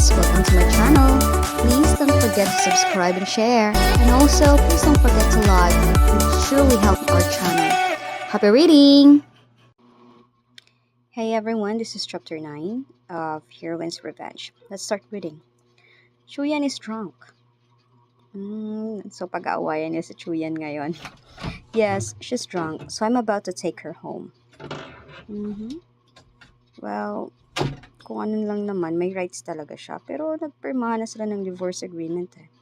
guys, welcome to my channel. Please don't forget to subscribe and share. And also, please don't forget to like. It truly helps our channel. Happy reading! Hey everyone, this is chapter 9 of Heroine's Revenge. Let's start reading. Chuyan is drunk. So pag-aawayan niya si Chuyan ngayon. Yes, she's drunk, so I'm about to take her home. Well, kung ano lang naman, may rights talaga siya. Pero nagpirmahan na sila ng divorce agreement eh.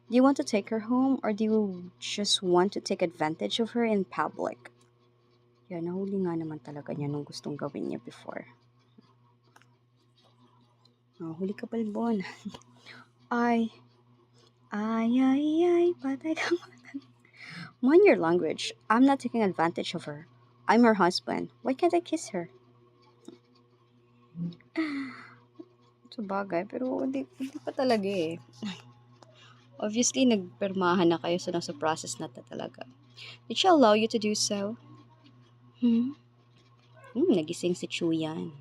Do you want to take her home or do you just want to take advantage of her in public? Yan, nahuli nga naman talaga niya nung gustong gawin niya before. Huli ka balbon. Ay, patay ka man. Mind your language. I'm not taking advantage of her. I'm her husband. Why can't I kiss her? Sabagay, pero hindi pa talaga eh. Obviously, nagpirmahan na kayo, so nasa process na talaga. Did she allow you to do so? Nagising si Chuyan.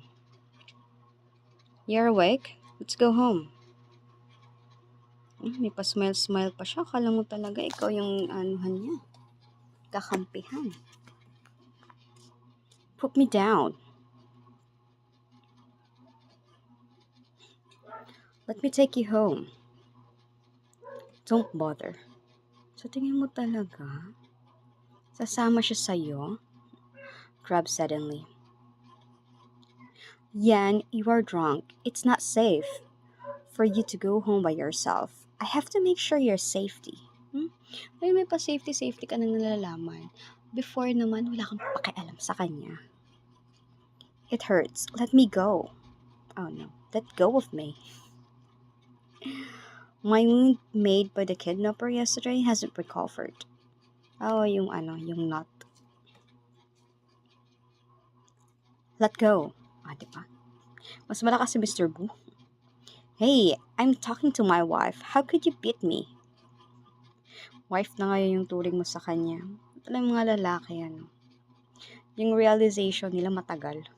You're awake? Let's go home. May pa-smile pa siya. Akala mo talaga ikaw yung anuhan niya. Kakampihan. Put me down. Let me take you home. Don't bother. So tingin mo talaga? Sasama siya sa'yo? Grab suddenly. Yan, you are drunk. It's not safe for you to go home by yourself. I have to make sure your safety. Ay, may pa-safety ka nang nalalaman. Before naman, wala kang pakialam sa kanya. It hurts. Let me go. Oh no, let go of me. My wound made by the kidnapper yesterday hasn't recovered. Oh, yung nut. Let go. Diba? Mas malakas si Mr. Boo. Hey, I'm talking to my wife. How could you beat me? Wife na ngayon yung turing mo sa kanya. Yung mga lalaki, yung realization nila matagal.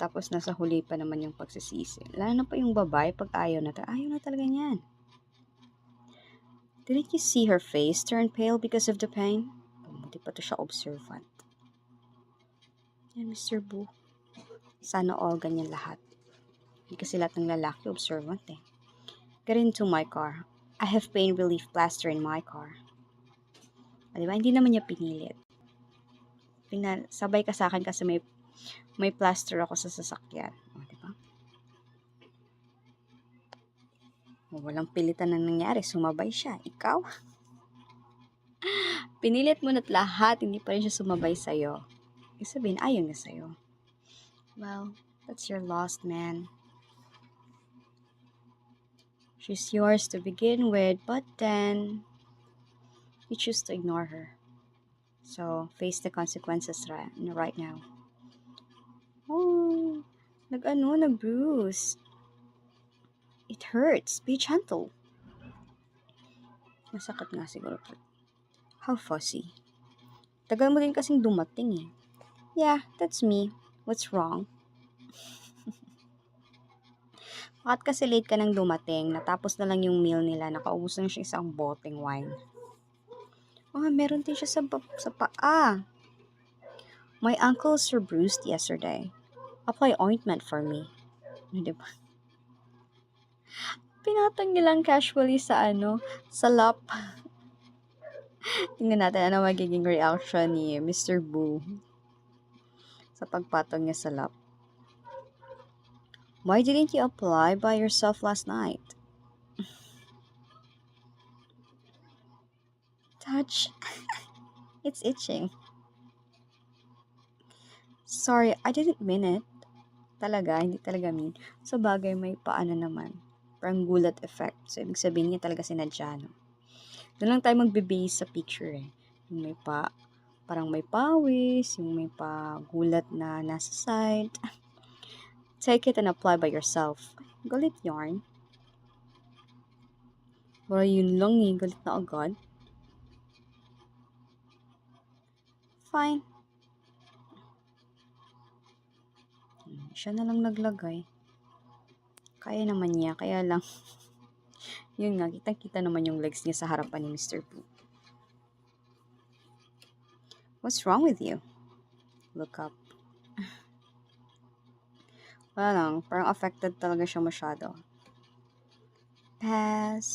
Tapos nasa huli pa naman yung pagsisisi. Lalo na pa yung babae pag ayaw na talaga niyan. Didn't you see her face turn pale because of the pain? Buti pa to siya observant. Yan, Mr. Boo. Sana all ganyan lahat. Hindi kasi lahat ng lalaki observant eh. Get into my car. I have pain relief plaster in my car. Diba? Hindi naman niya pinilit. Sabay ka sa akin kasi may plaster ako sa sasakyan. Diba? Walang pilitan na nangyari. Sumabay siya. Ikaw? Pinilit mo na't lahat. Hindi pa rin siya sumabay sa'yo. Ibig sabihin, ayaw niya sa'yo. Well, that's your loss, man. She's yours to begin with, but then you choose to ignore her. So, face the consequences right now. Oh, nag-bruise. It hurts. Be gentle. Masakit nga siguro. How fussy. Tagal mo din kasing dumating eh. Yeah, that's me. What's wrong? Bakit kasi late ka nang dumating, natapos na lang yung meal nila, nakaubos na siya isang boteng wine. Meron din siya sa paa. My ankles were bruised yesterday. Apply ointment for me. Diba? Pinatang niya lang casually sa lap. Tingnan natin ano magiging reaction ni Mr. Boo sa pagpatong niya sa lap. Why didn't you apply by yourself last night? Touch. It's itching. Sorry, I didn't mean it. Hindi talaga mean. Sa bagay, may paano naman. Parang gulat effect. So, ibig sabihin niya talaga sinadya, no? Doon lang tayo magbe-base sa picture eh. Yung may parang may pawis, yung may gulat na nasa side. Take it and apply by yourself. Galit yarn. Wala yun lang eh, galit na agad. Fine. Siya na lang naglagay. Kaya naman niya, kaya lang, yun nga, kitang-kita naman yung legs niya sa harapan ni Mr. Pooh. What's wrong with you? Look up. Wala lang, parang affected talaga siya masyado. Pass.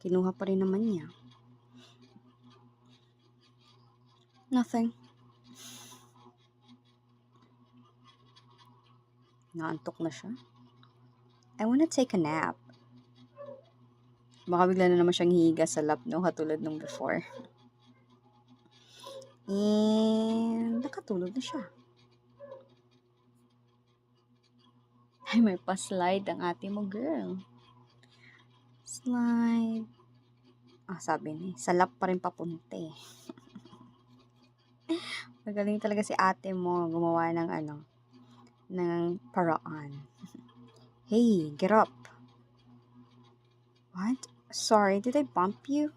Kinuha pa rin naman niya. Nothing. Naantok na siya. I wanna take a nap. Baka bigla na naman siyang hihiga sa lap, no? Katulad nung before. And nakatulog na siya. Ay, may pa-slide ang ate mo, girl. Slide. Sabi ni, sa lap pa rin papunta eh. Magaling talaga si ate mo gumawa ng ng paraan. Hey, get up. What? Sorry, did I bump you?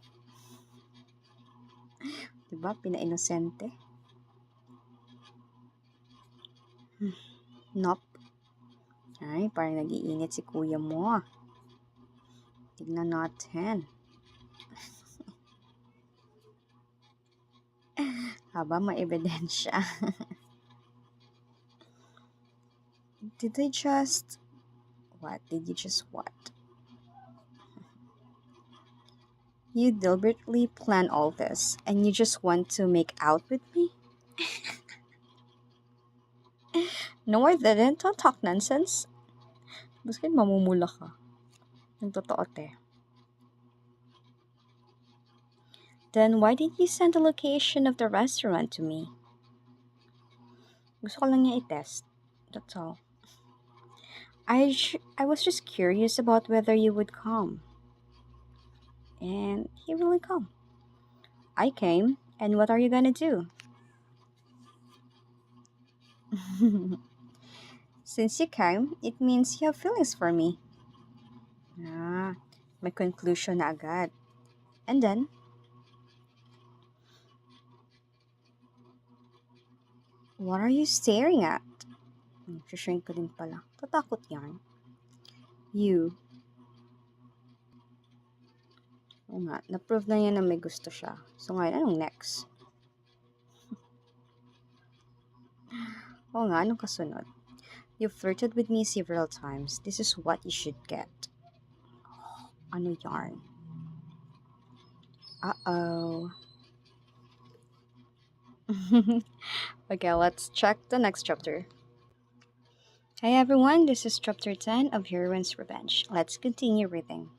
Diba, pina-inosente? Nope. Ay, parang nag-iinit si kuya mo. Tignan natin. Haba, may ebidensya. Did they just... What? Did you just what? You deliberately plan all this and you just want to make out with me? No, I didn't. Don't talk nonsense. Bakit mamumula ka? Yung totoo, te. Then why did you send the location of the restaurant to me? Gusto ko lang niya i-test. That's all. I was just curious about whether you would come. And you really come. I came, and what are you gonna do? Since you came, it means you have feelings for me. May conclusion na agad. And then, what are you staring at? Shrink ko din pala. Tatakot yan. You. Oo nga, na-prove na niya na may gusto siya. So ngayon, anong next? Oo nga, anong kasunod? You flirted with me several times. This is what you should get. Ano yarn? Uh-oh. Okay, let's check the next chapter. Hi everyone, this is chapter 10 of Heroine's Revenge. Let's continue reading.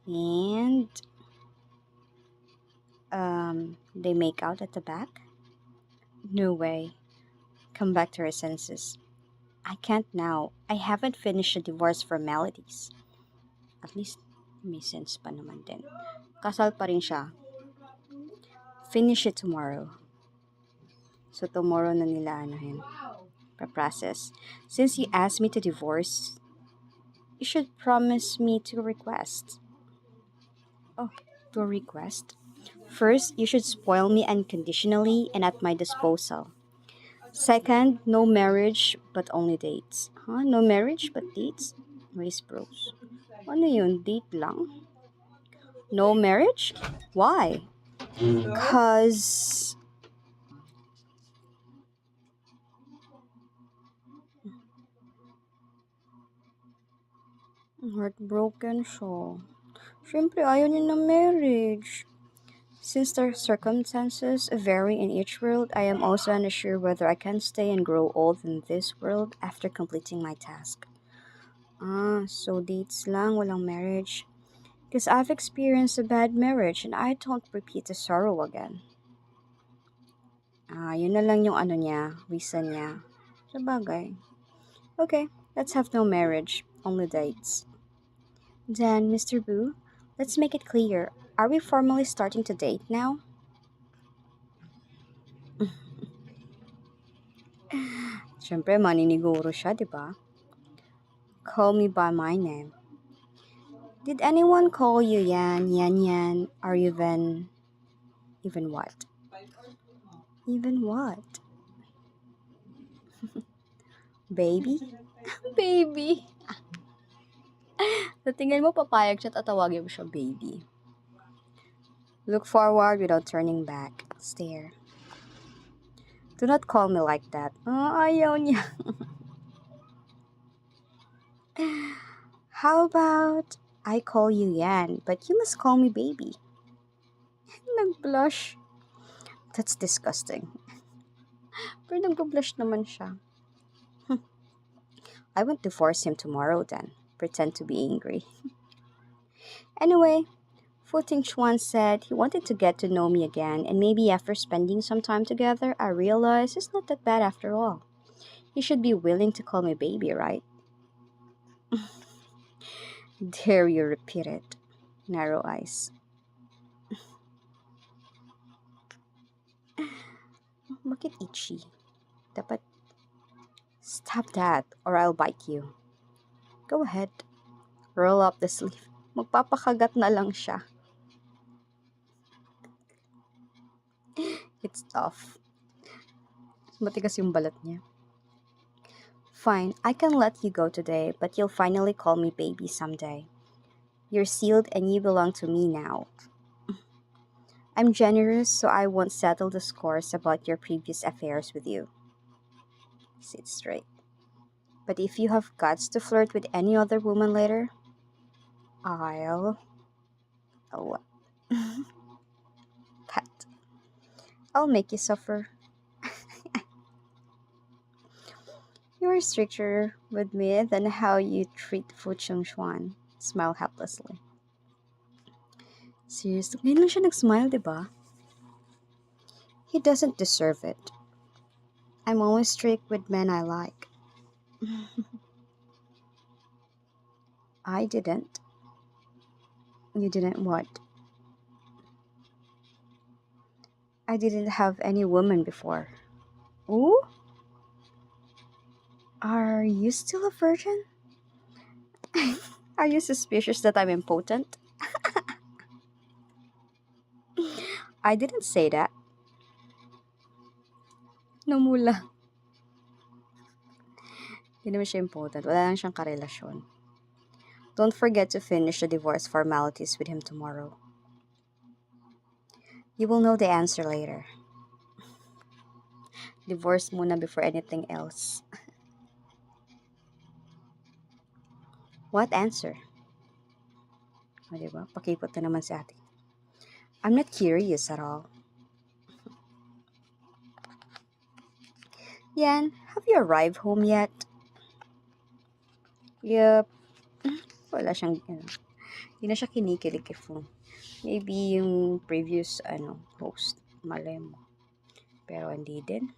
And they make out at the back? No way. Come back to her senses. I can't now. I haven't finished the divorce formalities. At least, may sense pa naman din. Kasal pa rin siya. Finish it tomorrow. So tomorrow na nila pa-process. Since you asked me to divorce, you should promise me to request. Oh, to a request? First, you should spoil me unconditionally and at my disposal. Second, no marriage but only dates. No marriage but dates? Race bros. Ano yun? Date lang? No marriage? Why? Cause... heartbroken siya. Siyempre, ayaw niya ng marriage. Since the circumstances vary in each world, I am also unsure whether I can stay and grow old in this world after completing my task. So dates lang, walang marriage. Because I've experienced a bad marriage and I don't repeat the sorrow again. Yun na lang yung reason niya. Sabagay. Okay, let's have no marriage, only dates. Then, Mr. Boo, let's make it clear. Are we formally starting to date now? Siyempre, maniniguro siya, di ba? Call me by my name. Did anyone call you Yan, or even what? Even what? Baby? Baby! Sa tingin mo, papayag siya at tatawagin mo siya baby. Look forward without turning back. Stare. Do not call me like that. Oh, ayaw niya. How about I call you Yan, but you must call me baby? Nag-blush. That's disgusting. Pero nag-blush naman siya. I want to force him tomorrow then. Pretend to be angry. Anyway, Fu Tingchuan said he wanted to get to know me again, and maybe after spending some time together, I realized it's not that bad after all. He should be willing to call me baby, right? Dare you repeat it? Narrow eyes. Bakit itchy? Dapat stop that or I'll bite you. Go ahead. Roll up the sleeve. Magpapakagat na lang siya. It's tough. Matigas yung balat niya. Fine, I can let you go today, but you'll finally call me baby someday. You're sealed and you belong to me now. I'm generous, so I won't settle the scores about your previous affairs with you. Sit straight. But if you have guts to flirt with any other woman later, I'll... Oh, Pat. I'll make you suffer. You're stricter with me than how you treat Fu Chengxuan. Smile helplessly. Seriously, ngayon lang siya nag-smile, diba? He doesn't deserve it. I'm always strict with men I like. I didn't. You didn't what? I didn't have any woman before. Ooh? Are you still a virgin? Are you suspicious that I'm impotent? I didn't say that. Namula. Hindi naman siya impotent. Wala lang siyang karelasyon. Don't forget to finish the divorce formalities with him tomorrow. You will know the answer later. Divorce muna before anything else. What answer? O, diba? Pakipot na naman si ate. I'm not curious at all. Yan, have you arrived home yet? Yup. Wala siyang, hindi na siya kinikilig kay Fu. Maybe yung previous, host. Malay mo. Pero hindi din.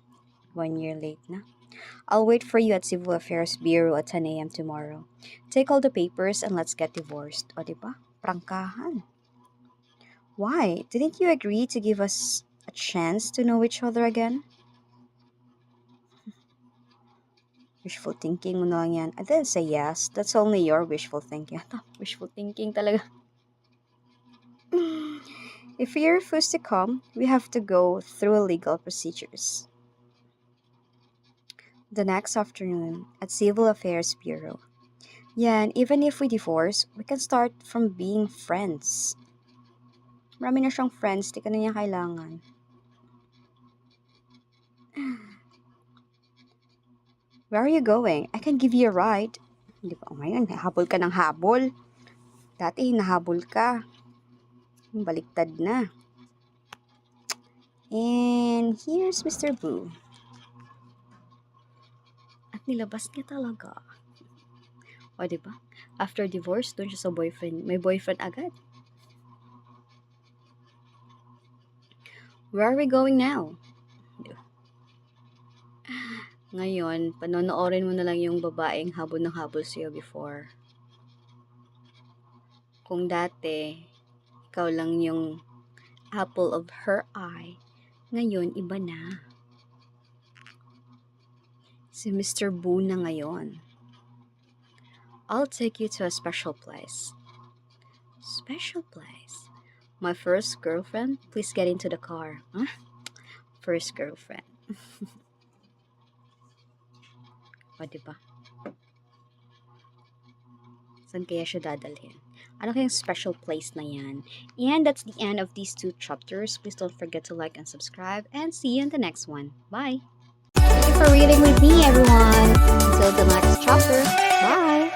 1 year late na. I'll wait for you at Civil Affairs Bureau at 10 a.m. tomorrow. Take all the papers and let's get divorced. O, diba? Prangkahan. Why? Didn't you agree to give us a chance to know each other again? Wishful thinking mo na lang yan. I didn't say yes. That's only your wishful thinking. Wishful thinking talaga. If he refuses to come, we have to go through legal procedures. The next afternoon, at Civil Affairs Bureau. Yan, even if we divorce, we can start from being friends. Marami na siyang friends, di ka na niya kailangan. Where are you going? I can give you a ride. Hindi ba? Oh my God, habol ka ng habol. Dati, nahabol ka. Baliktad na. And here's Mr. Boo. At nilabas niya talaga. O, diba? After divorce, doon siya sa boyfriend. May boyfriend agad. Where are we going now? Ngayon, panonoorin mo na lang yung babaeng habol ng habol sa'yo before. Kung dati, ikaw lang yung apple of her eye, ngayon, iba na. Si Mr. Boo na ngayon. I'll take you to a special place. Special place? My first girlfriend? Please get into the car. Huh? First girlfriend. O, diba? Saan kaya siya dadalhin? Ano kayang special place na yan? And that's the end of these 2 chapters. Please don't forget to like and subscribe. And see you in the next one. Bye! Thank you for reading with me, everyone. Until the next chapter. Bye!